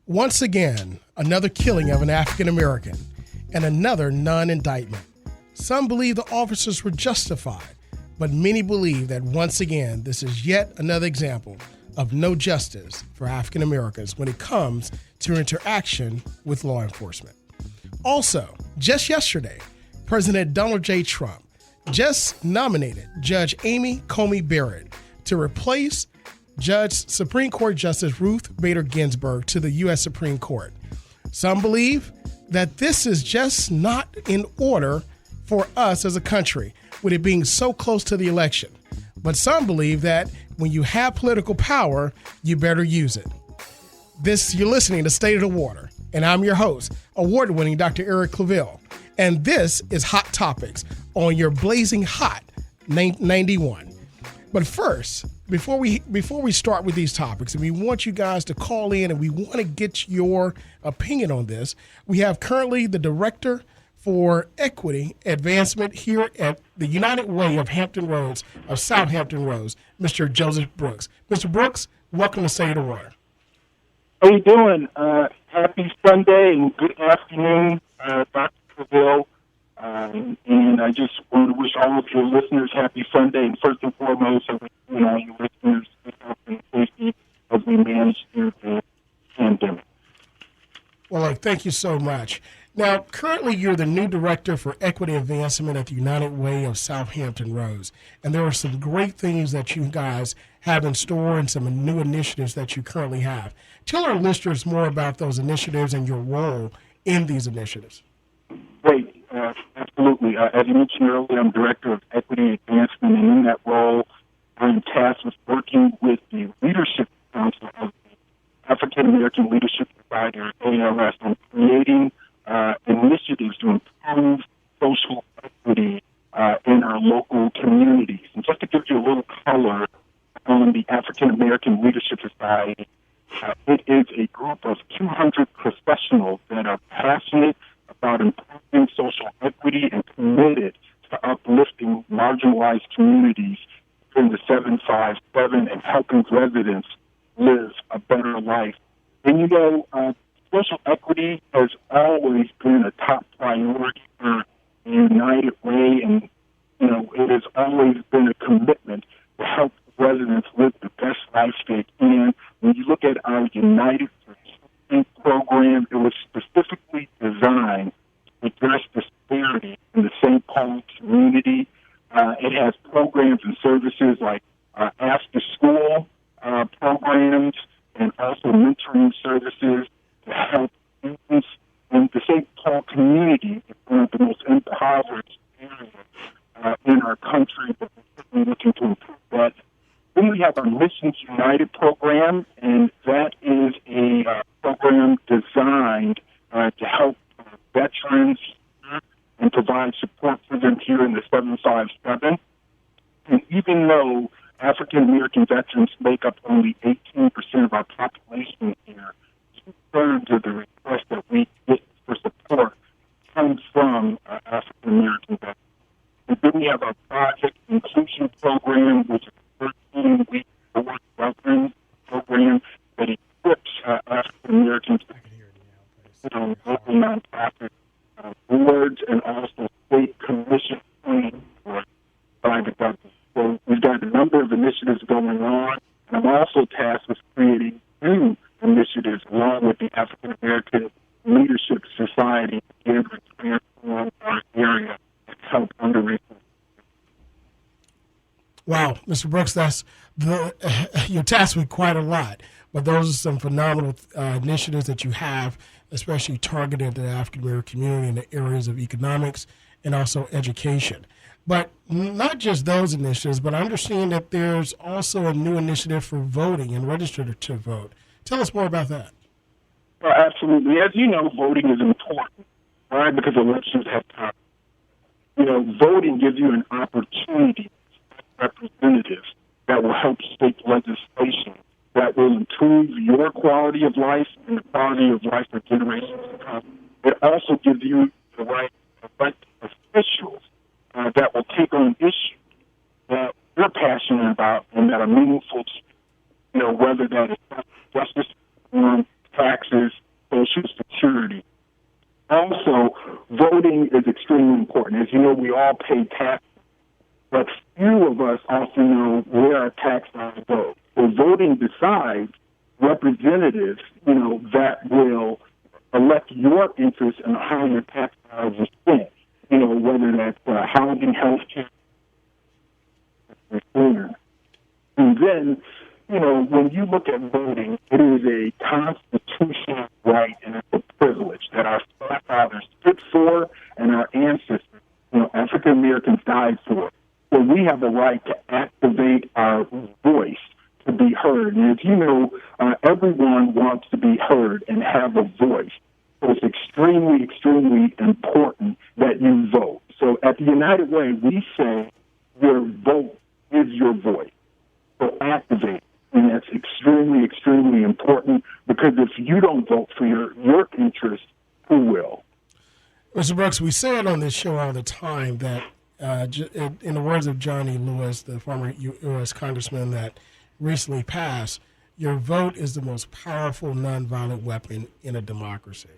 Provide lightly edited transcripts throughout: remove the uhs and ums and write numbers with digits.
Once again, another killing of an African American and another non-indictment. Some believe the officers were justified, but many believe that once again, this is yet another example of no justice for African Americans when it comes to interaction with law enforcement. Also, just yesterday, President Donald J. Trump just nominated Judge Amy Coney Barrett to replace Supreme Court Justice Ruth Bader Ginsburg to the U.S. Supreme Court. Some believe that this is just not in order for us as a country, with it being so close to the election. But some believe that when you have political power, you better use it. You're listening to State of the Water, and I'm your host, award-winning Dr. Eric Clavilles. And this is Hot Topics on your Blazing Hot 91. But first, before we start with these topics, and we want you guys to call in and we want to get your opinion on this, we have currently the Director for Equity Advancement here at the United Way of Southampton Roads, Mr. Joseph Brooks. Mr. Brooks, welcome to State of the Water. How you doing? Happy Sunday and good afternoon, Dr. Clavilles. And I just want to wish all of your listeners happy Sunday. And first and foremost, I wish you and all your listeners good health and safety as we manage through the pandemic. Well, thank you so much. Now, currently you're the new Director for Equity Advancement at the United Way of Southampton Roads. And there are some great things that you guys have in store and some new initiatives that you currently have. Tell our listeners more about those initiatives and your role in these initiatives. Great. Absolutely. As you mentioned earlier, I'm Director of Equity Advancement, and in that role, I'm tasked with working with the Leadership Council of the African American Leadership Society, or ALS, on creating initiatives to improve social equity in our local communities. And just to give you a little color on the African American Leadership Society, it is a group of 200 professionals that are passionate about improving social equity and committed to uplifting marginalized communities in the 757 and helping residents live a better life. And social equity has always been a top priority for the United Way, and it has always been a commitment to help residents live the best life they can. When you look at our United for Children program, it was specifically designed to address disparity in the St. Paul community. It has programs and services like after-school programs and also mentoring services to help students in the St. Paul community. It's one of the most impoverished areas in our country, but we're certainly looking to improve that. Then we have our Missions United program, and that is a program designed to help veterans and provide support for them here in the 757. And even though African American veterans make up only 18% of our population here, 2/3 of the requests that we get for support come from African American veterans. And then we have our Project Inclusion program, which is a 13-week veterans program that equips African Americans on local nonprofit boards and also state commission training for private government. So we've got a number of initiatives going on, and I'm also tasked with creating new initiatives along with the African American Leadership Society to transform our area and help underrepresented. Wow, Mr. Brooks, you're tasked with quite a lot, but those are some phenomenal initiatives that you have, especially targeted to the African American community in the areas of economics and also education. But not just those initiatives, but I understand that there's also a new initiative for voting and register to vote. Tell us more about that. Well, absolutely. As you know, voting is important, right? Because elections have time. Voting gives you an opportunity to elect representatives that will help shape legislation that will improve your quality of life and the quality of life for generations to come. It also gives you the right to elect officials that will take on issues that you're passionate about and that are meaningful to you, whether that is justice, taxes, all pay taxes, but few of us also know where our tax dollars go. So voting decides representatives, that will elect your interest in how your tax dollars are spent. Whether that's housing, health care, reform. And then, when you look at voting, it is a constitutional right and it's a privilege that our forefathers stood for and our ancestors, African Americans died for. So we have a right to activate our voice to be heard. And as you know, everyone wants to be heard and have a voice. So it's extremely, extremely important that you vote. So at the United Way, we say your vote is your voice. So activate. And that's extremely, extremely important because if you don't vote for your interest, who will? Mr. Brooks, we say it on this show all the time that, in the words of Johnny Lewis, the former U.S. congressman that recently passed, your vote is the most powerful nonviolent weapon in a democracy.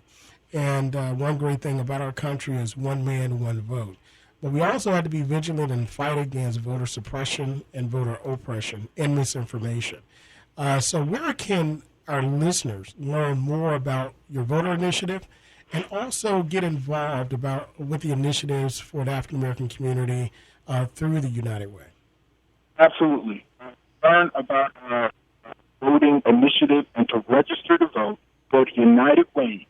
And one great thing about our country is one man, one vote. But we also have to be vigilant and fight against voter suppression and voter oppression and misinformation. So where can our listeners learn more about your voter initiative and also get involved with the initiatives for the African American community through the United Way? Absolutely. Learn about our voting initiative and to register to vote, go to United Ways,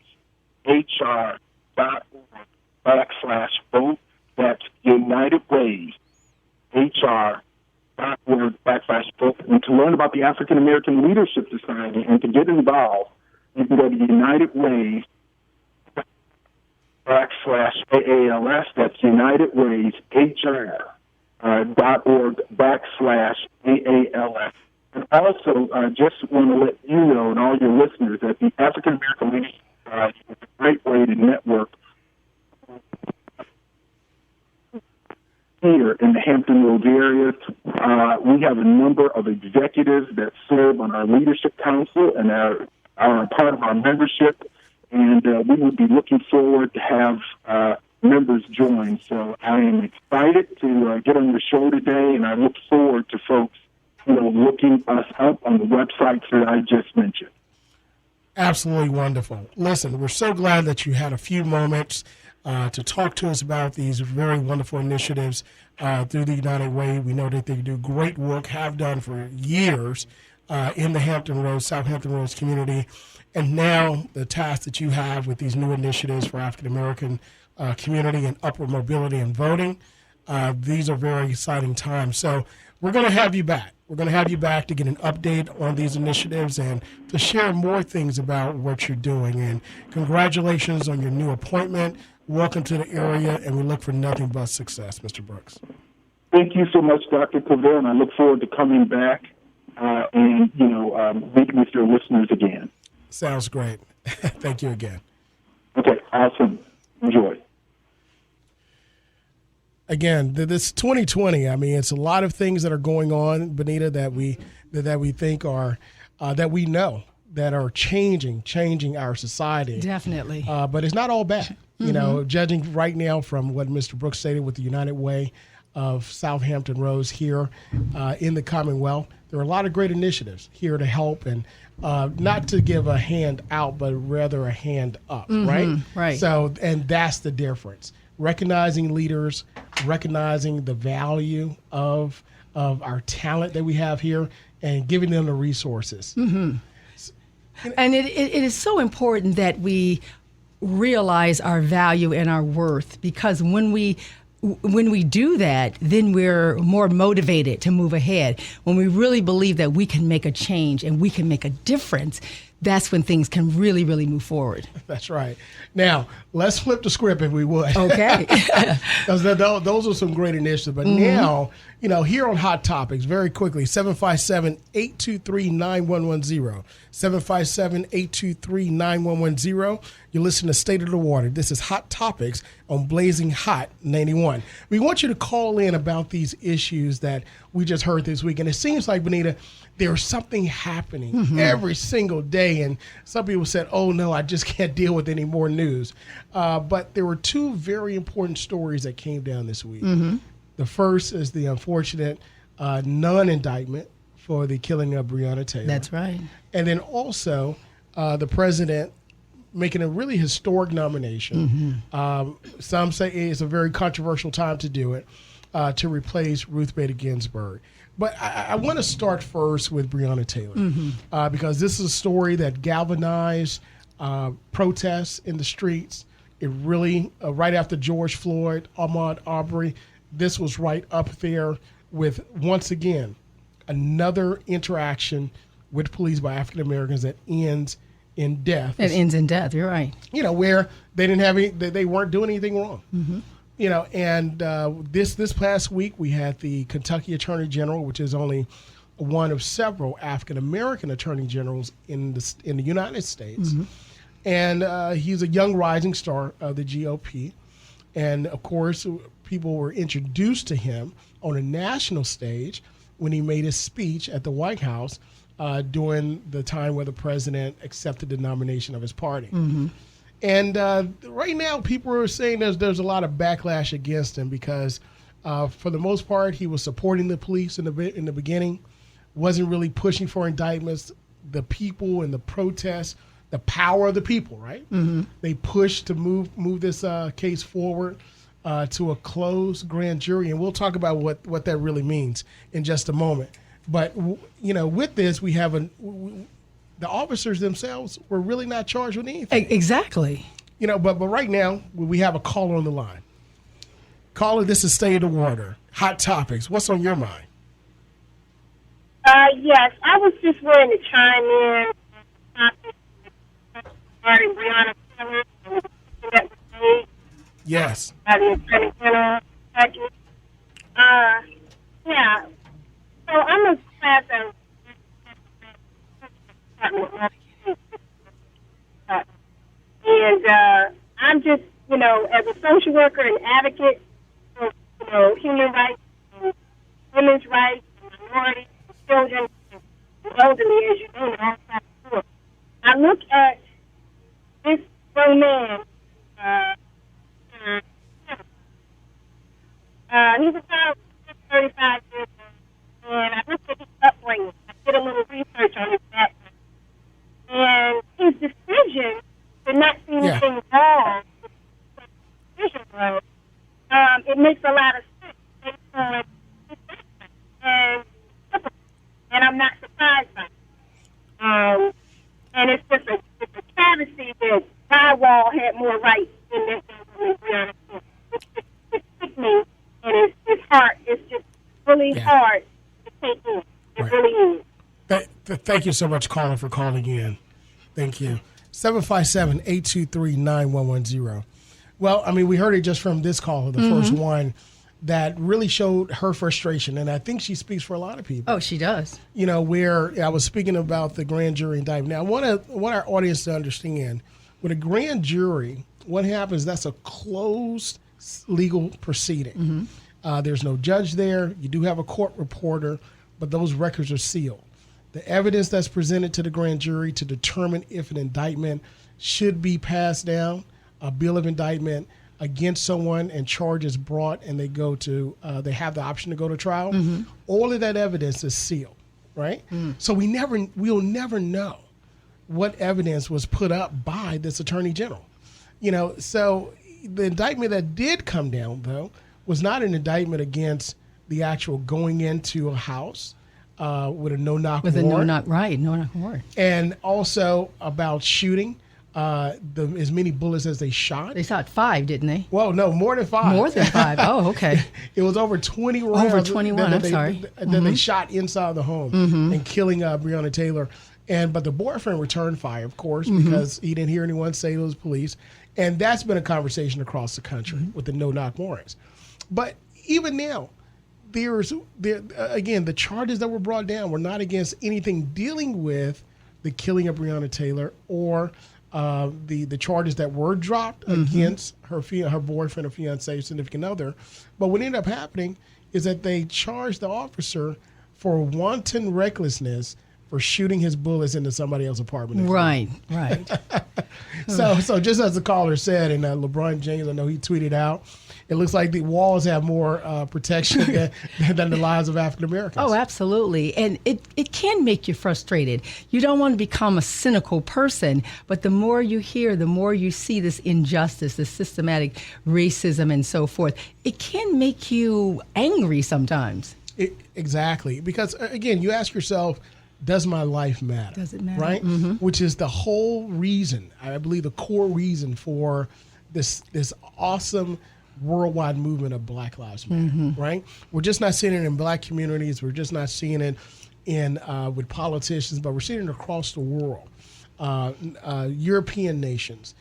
hr.org/vote. That's United Ways, hr.org/vote. And to learn about the African American Leadership Society and to get involved, you can go to United Ways /AALS. That's United Ways, hr.org/AALS. And also, just want to let you know and all your listeners that the African American Leadership Society is a great way to network here in the Hampton Roads area. We have a number of executives that serve on our leadership council and are a part of our membership, and we would be looking forward to have members join. So I am excited to get on your show today, and I look forward to folks looking us up on the websites that I just mentioned. Absolutely wonderful. Listen, we're so glad that you had a few moments to talk to us about these very wonderful initiatives through the United Way. We know that they do great work, have done for years in the Hampton Roads, South Hampton Roads community. And now the task that you have with these new initiatives for African American community and upward mobility and voting, these are very exciting times. So we're going to have you back. We're going to have you back to get an update on these initiatives and to share more things about what you're doing. And congratulations on your new appointment. Welcome to the area, and we look for nothing but success, Mr. Brooks. Thank you so much, Dr. Clavilles, and I look forward to coming back and meeting with your listeners again. Sounds great. Thank you again. Okay, awesome. Enjoy. Again, this 2020, I mean, it's a lot of things that are going on, Benita, that we think are, that we know that are changing our society. Definitely. But it's not all bad. Judging right now from what Mr. Brooks stated with the United Way of Southampton Roads here in the Commonwealth, there are a lot of great initiatives here to help and not to give a hand out, but rather a hand up, right? Right. So, and that's the difference. Recognizing leaders, recognizing the value of our talent that we have here, and giving them the resources. And it is so important that we realize our value and our worth, because when we do that, then we're more motivated to move ahead. When we really believe that we can make a change and we can make a difference, that's when things can really, really move forward. That's right. Now, let's flip the script if we would. Okay. Because those are some great initiatives. But now Here on Hot Topics, very quickly, 757-823-9110. 757-823-9110. You're listening to State of the Water. This is Hot Topics on Blazing Hot 91. We want you to call in about these issues that we just heard this week. And it seems like, Benita, there's something happening every single day. And some people said, oh, no, I just can't deal with any more news. But there were two very important stories that came down this week. The first is the unfortunate non-indictment for the killing of Breonna Taylor. That's right. And then also the president making a really historic nomination. Some say it's a very controversial time to do it, to replace Ruth Bader Ginsburg. But I want to start first with Breonna Taylor because this is a story that galvanized protests in the streets. It really, right after George Floyd, Ahmaud Arbery, this was right up there with, once again, another interaction with police by African Americans that ends in death. It ends in death. You're right. Where they didn't have they weren't doing anything wrong. And this past week we had the Kentucky Attorney General, which is only one of several African American attorney generals in the United States, and he's a young rising star of the GOP, and of course people were introduced to him on a national stage when he made his speech at the White House during the time where the president accepted the nomination of his party. And right now, people are saying there's a lot of backlash against him because, for the most part, he was supporting the police in the beginning, wasn't really pushing for indictments. The people and the protests, the power of the people, right? They pushed to move this case forward to a closed grand jury, and we'll talk about what that really means in just a moment. But with this, we have the officers themselves were really not charged with anything. Exactly. But right now we have a caller on the line. Caller, this is State of the Water. Hot Topics. What's on your mind? Yes, I was just wanting to chime in regarding Breonna Taylor and that was made Yes. by the Attorney General. Yeah. So I'm a class of and I'm just, as a social worker and advocate for, human rights, and women's rights, and minorities, and children, and elderly, as you know, and all kinds of stuff. I look at this young man. He's about 35 years old, and I looked at his upbringing. I did a little research on his background. And his decision to not see anything wrong with his decision was, it makes a lot of sense based on his background. And I'm not surprised by it. And it's just a travesty that Drywall had more rights than this than Breonna Taylor. It's sickening, and his heart is just really hard to take in. It really is. Thank you so much, caller, for calling in. Thank you. 757-823-9110. Well, we heard it just from this caller, the first one, that really showed her frustration. And I think she speaks for a lot of people. Oh, she does. Where I was speaking about the grand jury indictment. Now, I want our audience to understand, with a grand jury, what happens, that's a closed legal proceeding. There's no judge there. You do have a court reporter, but those records are sealed. The evidence that's presented to the grand jury to determine if an indictment should be passed down, a bill of indictment against someone, and charges brought, and they have the option to go to trial. All of that evidence is sealed, right? So we'll never know what evidence was put up by this attorney general. So the indictment that did come down, though, was not an indictment against the actual going into a house with a no-knock warrant. With a no-knock warrant. And also about shooting as many bullets as they shot. They shot 5, didn't they? Well, no, more than 5. More than 5. Oh, okay. It was over 20 rounds. Over 21, I'm sorry. That they shot inside the home and killing Breonna Taylor. But the boyfriend returned fire, of course, because he didn't hear anyone say it was police. And that's been a conversation across the country with the no-knock warrants. But even now, again, the charges that were brought down were not against anything dealing with the killing of Breonna Taylor or the charges that were dropped against her boyfriend or fiance, significant other. But what ended up happening is that they charged the officer for wanton recklessness for shooting his bullets into somebody else's apartment. Right. So just as the caller said, and LeBron James, I know he tweeted out, it looks like the walls have more protection than the lives of African Americans. Oh, absolutely. And it can make you frustrated. You don't want to become a cynical person, but the more you hear, the more you see this injustice, this systematic racism and so forth, it can make you angry sometimes. Exactly. Because, again, you ask yourself, does my life matter? Does it matter? Right? Mm-hmm. Which is the whole reason, I believe the core reason for this awesome worldwide movement of Black Lives Matter, right? We're just not seeing it in Black communities. We're just not seeing it in with politicians, but we're seeing it across the world. European nations,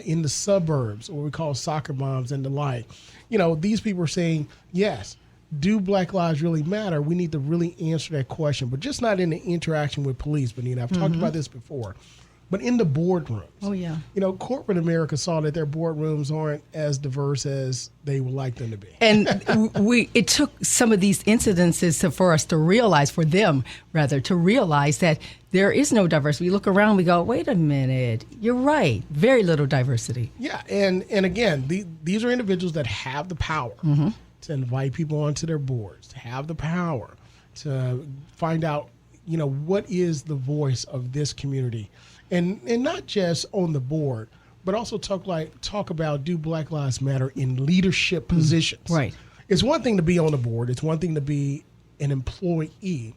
in the suburbs, what we call soccer moms and the like. These people are saying, yes, do Black lives really matter? We need to really answer that question, but just not in the interaction with police, Benita. I've talked about this before. But in the boardrooms. Oh, yeah. Corporate America saw that their boardrooms aren't as diverse as they would like them to be. And it took some of these incidences for us to realize, for them rather, to realize that there is no diversity. We look around, we go, wait a minute, you're right. Very little diversity. Yeah, and again, these are individuals that have the power to invite people onto their boards, to have the power to find out, what is the voice of this community. And not just on the board, but also talk about, do Black Lives Matter in leadership positions. Right. It's one thing to be on the board. It's one thing to be an employee.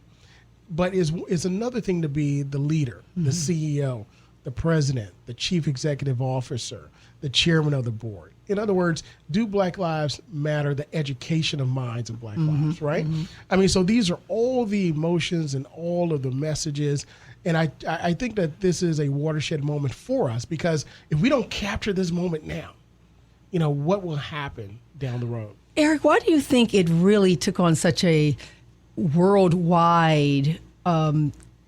But it's another thing to be the leader, the CEO, the president, the chief executive officer, the chairman of the board. In other words, do Black Lives Matter the education of minds of Black lives, right? I mean, so these are all the emotions and all of the messages. And I think that this is a watershed moment for us, because if we don't capture this moment now, what will happen down the road? Eric, why do you think it really took on such a worldwide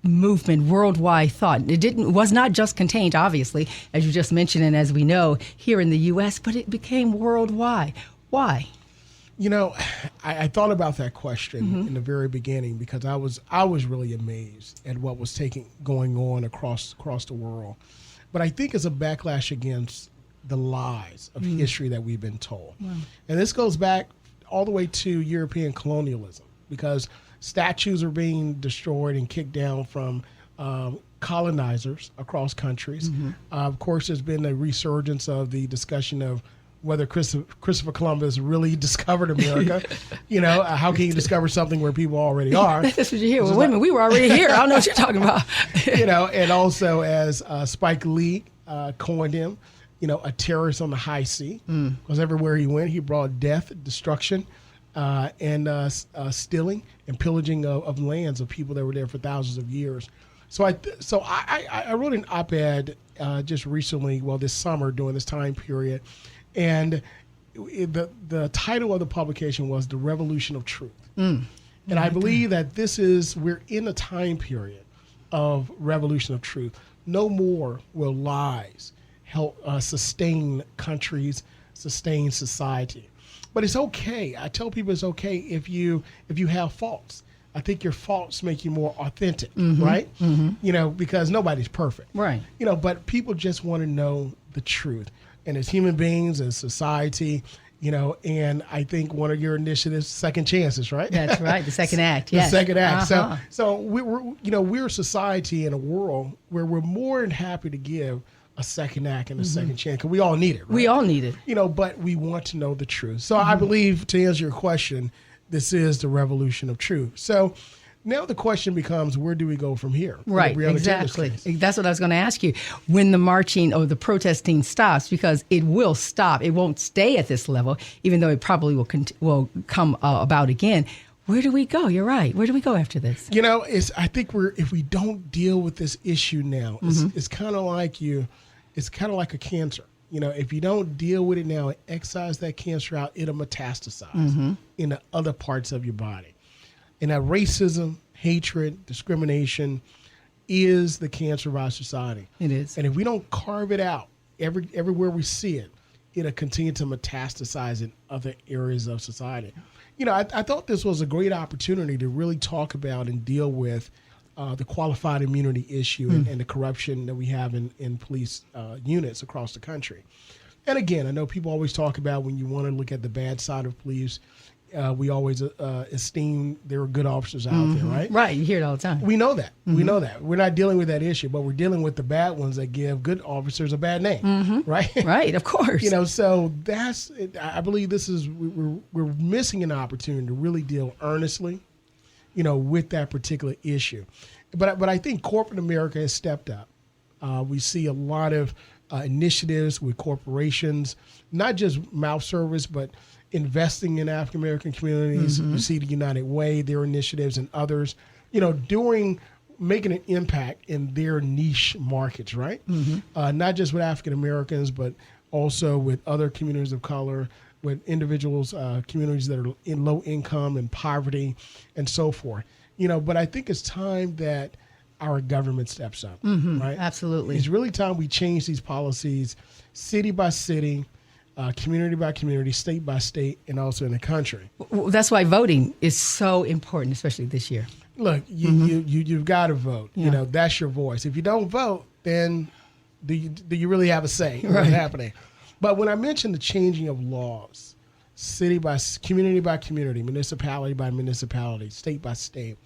movement, worldwide thought? It was not just contained, obviously, as you just mentioned, and as we know, here in the U.S., but it became worldwide. Why? I thought about that question in the very beginning, because I was really amazed at what was going on across the world. But I think it's a backlash against the lies of history that we've been told. Wow. And this goes back all the way to European colonialism, because statues are being destroyed and kicked down from colonizers across countries. Of course, there's been a resurgence of the discussion of whether Christopher Columbus really discovered America. How can you discover something where people already are? That's what you hear. Well, wait a minute, we were already here. I don't know what you're talking about. And also as Spike Lee coined him, a terrorist on the high sea, because everywhere he went, he brought death, destruction, and stealing and pillaging of lands of people that were there for thousands of years. So I wrote an op-ed just recently, this summer during this time period, and the title of the publication was The Revolution of Truth. And I believe that we're in a time period of revolution of truth. No more will lies help sustain countries, sustain society. But it's okay. I tell people it's okay if you have faults. I think your faults make you more authentic, right? Because nobody's perfect. Right. But people just want to know the truth. And as human beings, as society, and I think one of your initiatives, Second Chances, right? That's right, the second act, yes. The second act. So we're a society in a world where we're more than happy to give a second act and a second chance, because we all need it, right? We all need it. But we want to know the truth. So I believe, to answer your question, this is the revolution of truth. So now the question becomes, where do we go from here? Right, exactly. That's what I was going to ask you. When the marching or the protesting stops, because it will stop, it won't stay at this level, even though it probably will come about again. Where do we go? You're right. Where do we go after this? I think if we don't deal with this issue now, it's kind of like it's kind of like a cancer. if you don't deal with it now and excise that cancer out, it'll metastasize in the other parts of your body. And that racism, hatred, discrimination is the cancer of our society. It is. And if we don't carve it out everywhere we see it, it'll continue to metastasize in other areas of society. I thought this was a great opportunity to really talk about and deal with the qualified immunity issue and the corruption that we have in police units across the country. And again, I know people always talk about when you want to look at the bad side of police, we always esteem there are good officers out there, right? Right, you hear it all the time. We know that. We know that. We're not dealing with that issue, but we're dealing with the bad ones that give good officers a bad name, right? Right, of course. So that's, I believe this is, we're missing an opportunity to really deal earnestly, with that particular issue. But I think corporate America has stepped up. We see a lot of initiatives with corporations, not just mouth service, but investing in African American communities. You see the United Way, their initiatives, and others, making an impact in their niche markets, right? Not just with African Americans, but also with other communities of color, with individuals, communities that are in low income and poverty, and so forth. But I think it's time that our government steps up, right? Absolutely. It's really time we change these policies, city by city, community by community, state by state, and also in the country. Well, that's why voting is so important, especially this year. Look, you've got to vote. Yeah. That's your voice. If you don't vote, then do you really have a say in what's happening? But when I mention the changing of laws, city by community by community, municipality by municipality, state by state,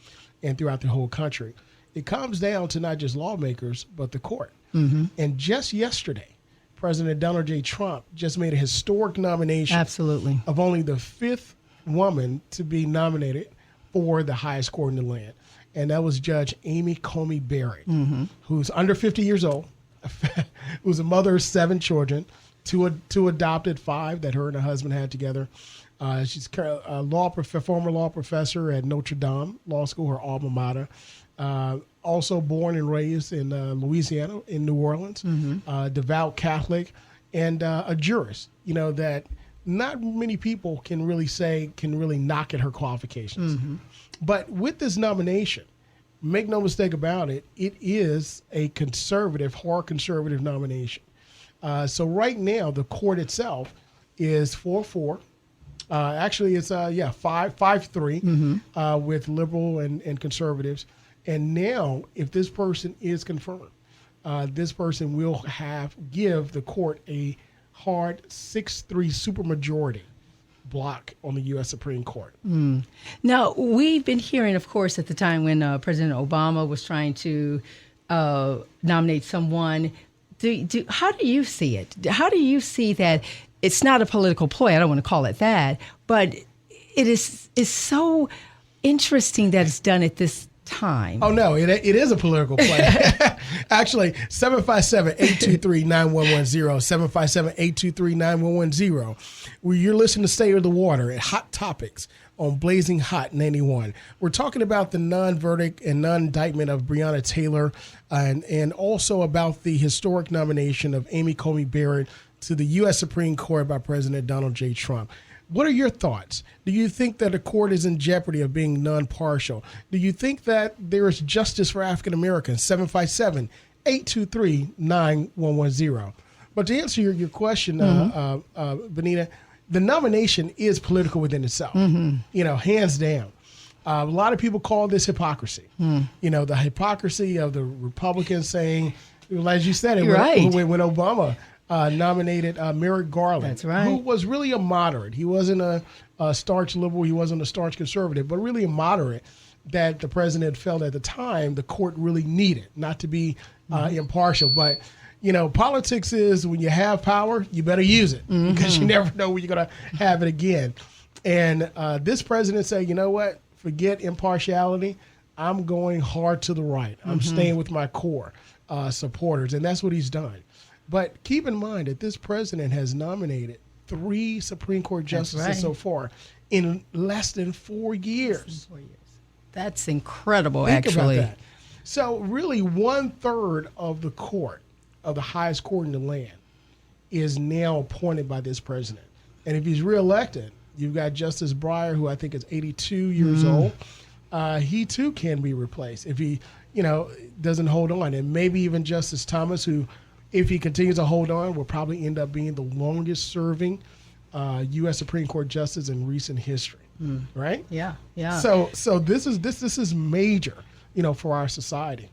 and throughout the whole country, it comes down to not just lawmakers, but the court. And just yesterday, President Donald J. Trump just made a historic nomination Absolutely. of only the 5th woman to be nominated for the highest court in the land. And that was Judge Amy Coney Barrett, who's under 50 years old, who's a mother of 7 children, two adopted, 5 that her and her husband had together. She's a former law professor at Notre Dame Law School, her alma mater. Also born and raised in Louisiana, in New Orleans, devout Catholic, and a jurist, that not many people can really knock at her qualifications. But with this nomination, make no mistake about it, it is a hard conservative nomination. So right now, the court itself is 4-4. Actually, it's 5-3 with liberal and conservatives. And now, if this person is confirmed, this person will give the court a hard 6-3 supermajority block on the U.S. Supreme Court. Now, we've been hearing, of course, at the time when President Obama was trying to nominate someone. How do you see it? How do you see that it's not a political ploy? I don't want to call it that, but it is so interesting that it's done at this time. Oh, no, it is a political play. Actually, 757-823-9110, 757-823-9110, where you're listening to State of the Water at Hot Topics on Blazing Hot 91. We're talking about the non-verdict and non-indictment of Breonna Taylor and also about the historic nomination of Amy Coney Barrett to the U.S. Supreme Court by President Donald J. Trump. What are your thoughts? Do you think that the court is in jeopardy of being non-partial? Do you think that there is justice for African Americans? 757-823-9110. But to answer your question, Benita, the nomination is political within itself, hands down. A lot of people call this hypocrisy. The hypocrisy of the Republicans saying, as you said, when Obama nominated Merrick Garland, That's right. who was really a moderate. He wasn't a starch liberal. He wasn't a starch conservative, but really a moderate that the president felt at the time the court really needed, not to be impartial. But, politics is when you have power, you better use it because you never know when you're going to have it again. And this president said, you know what, forget impartiality. I'm going hard to the right. I'm staying with my core supporters. And that's what he's done. But keep in mind that this president has nominated 3 Supreme Court justices so far in less than 4 years. That's incredible, Think actually. about that. So really 1/3 of the court, of the highest court in the land, is now appointed by this president. And if he's reelected, you've got Justice Breyer, who I think is 82 years old. He too can be replaced if he, doesn't hold on. And maybe even Justice Thomas, who, if he continues to hold on, will probably end up being the longest serving U.S. Supreme Court justice in recent history. Right? Yeah. So this is major, for our society.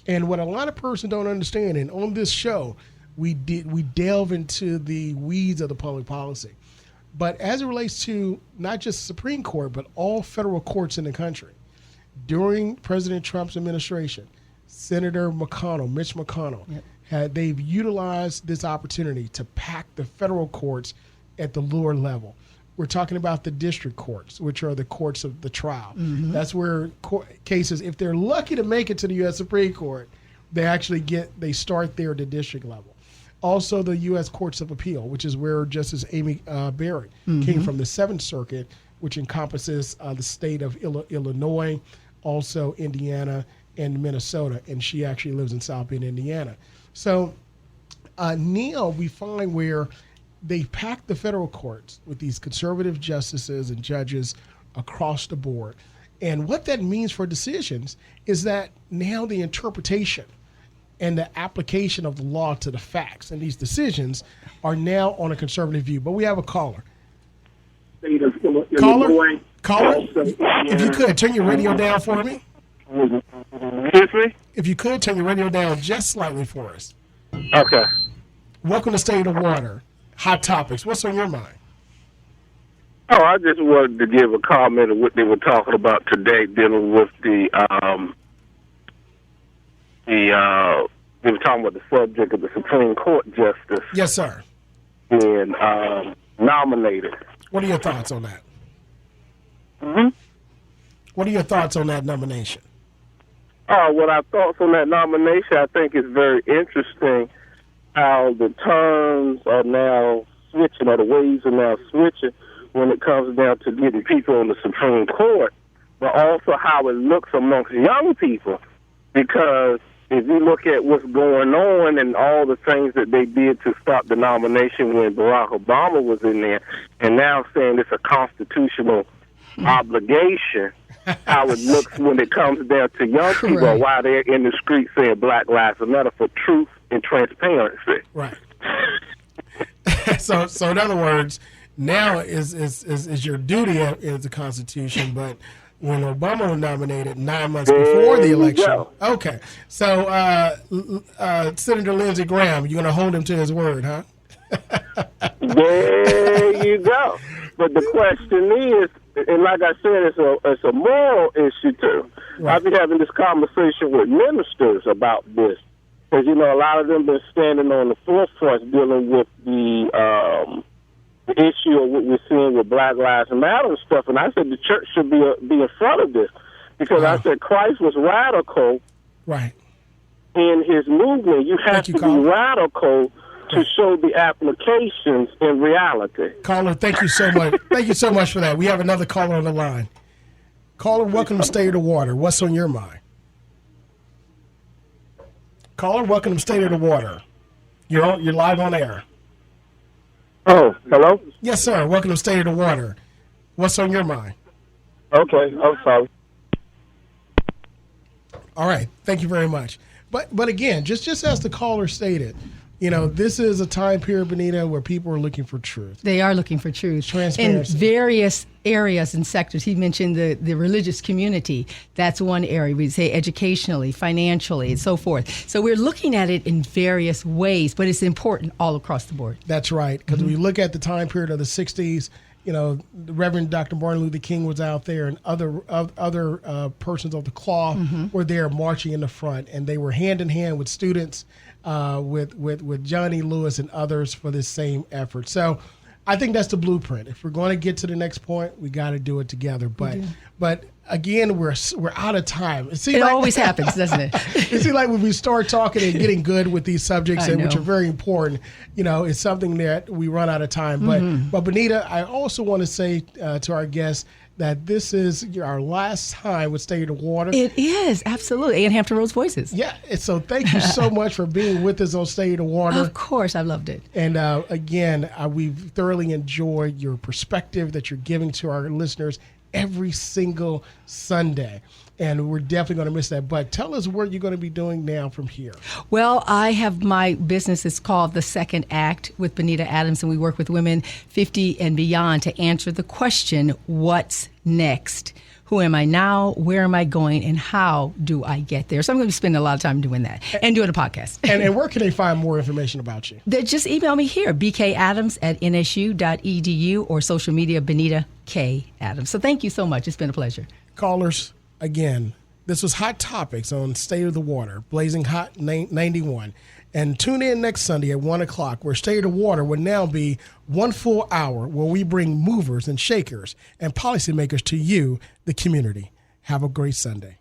And what a lot of persons don't understand, and on this show, we delve into the weeds of the public policy. But as it relates to not just the Supreme Court, but all federal courts in the country, during President Trump's administration, Senator Mitch McConnell, they've utilized this opportunity to pack the federal courts at the lower level. We're talking about the district courts, which are the courts of the trial. That's where cases, if they're lucky to make it to the U.S. Supreme Court, they start there at the district level. Also, the U.S. Courts of Appeal, which is where Justice Amy Barrett came from, the Seventh Circuit, which encompasses the state of Illinois, also Indiana and Minnesota, and she actually lives in South Bend, Indiana. So now we find where they pack the federal courts with these conservative justices and judges across the board. And what that means for decisions is that now the interpretation and the application of the law to the facts and these decisions are now on a conservative view. But we have a caller. Caller, if you could, turn your radio down for me. If you could, turn your radio down just slightly for us. Okay. Welcome to State of the Water. Hot topics. What's on your mind? Oh, I just wanted to give a comment of what they were talking about today, dealing with they were talking about the subject of the Supreme Court justice. Yes, sir. And nominated. What are your thoughts on that? What are your thoughts on that nomination? What our thoughts on that nomination, I think is very interesting how the terms are now switching, or the ways are now switching when it comes down to getting people on the Supreme Court, but also how it looks amongst young people. Because if you look at what's going on and all the things that they did to stop the nomination when Barack Obama was in there, and now saying it's a constitutional obligation, how it looks when it comes down to young people, while they're in the streets saying Black Lives Matter for truth and transparency. Right. So in other words, now is your duty is the Constitution, but when Obama was nominated 9 months before the election. Okay. So Senator Lindsey Graham, you're going to hold him to his word, huh? There you go. But the question is, and like I said, it's a moral issue too. Right. I've been having this conversation with ministers about this, because a lot of them been standing on the forefront dealing with the issue of what we're seeing with Black Lives Matter and stuff. And I said the church should be in front of this, because I said Christ was radical, right, in his movement. You have to be radical to show the applications in reality. Caller, thank you so much. Thank you so much for that. We have another caller on the line. Caller, welcome to State of the Water. What's on your mind? Caller, welcome to State of the Water. You're live on air. Oh, hello? Yes, sir. Welcome to State of the Water. What's on your mind? Okay, I'm sorry. All right. Thank you very much. But again, just as the caller stated, this is a time period, Benita, where people are looking for truth. They are looking for truth. Transparency. In various areas and sectors. He mentioned the religious community. That's one area. We'd say educationally, financially, and so forth. So we're looking at it in various ways, but it's important all across the board. That's right. Because when you look at the time period of the 60s, the Reverend Dr. Martin Luther King was out there, and other persons of the cloth were there marching in the front, and they were hand in hand with students, with Johnny Lewis and others for this same effort. So I think that's the blueprint. If we're going to get to the next point, we got to do it together. But again, we're out of time. It always happens, doesn't it? It seems like when we start talking and getting good with these subjects, which are very important, it's something that we run out of time. But Benita, I also want to say to our guests that this is our last time with State of the Water. It is, absolutely. And Hampton Roads Voices. Yeah, and so thank you so much for being with us on State of the Water. Of course, I loved it. And again, we've thoroughly enjoyed your perspective that you're giving to our listeners every single Sunday. And we're definitely going to miss that. But tell us what you're going to be doing now from here. Well, I have my business. It's called The Second Act with Benita Adams, and we work with women 50 and beyond to answer the question, what's next? Who am I now? Where am I going? And how do I get there? So I'm going to be spending a lot of time doing that and doing a podcast. And where can they find more information about you? They just email me here, bkadams@nsu.edu, or social media, Benita K. Adams. So thank you so much. It's been a pleasure. Callers, again, this was Hot Topics on State of the Water, Blazing Hot 91. And tune in next Sunday at 1 o'clock, where State of the Water will now be 1 full hour where we bring movers and shakers and policymakers to you, the community. Have a great Sunday.